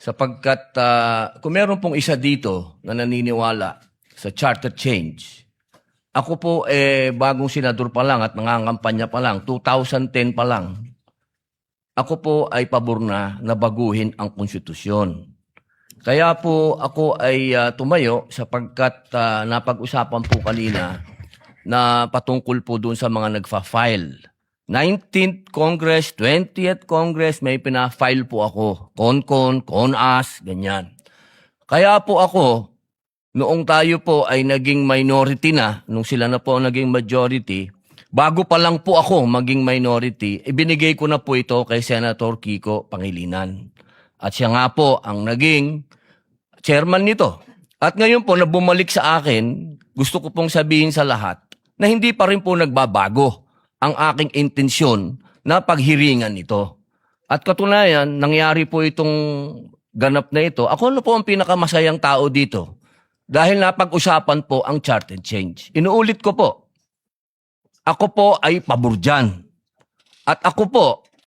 Sapagkat kung meron pong isa dito na naniniwala sa charter change, ako po bagong senador pa lang at nangangampanya pa lang, 2010 pa lang, ako po ay pabor na baguhin ang konstitusyon. Kaya po ako ay tumayo sapagkat napag-usapan po kanina na patungkol po doon sa mga nagfa-file. 19th Congress, 20th Congress, may pina-file po ako. Con, CONAS, ganyan. Kaya po ako, noong tayo po ay naging minority na, nung sila na po naging majority, bago pa lang po ako maging minority, ibinigay ko na po ito kay Senator Kiko Pangilinan. At siya nga po ang naging chairman nito. At ngayon po na bumalik sa akin, gusto ko pong sabihin sa lahat na hindi pa rin po nagbabago ang aking intensyon na paghiringan ito. At katunayan, nangyari po itong ganap na ito. Ako na po ang pinakamasayang tao dito dahil napag-usapan po ang charter change. Inuulit ko po, ako po ay pabor dyan. At ako po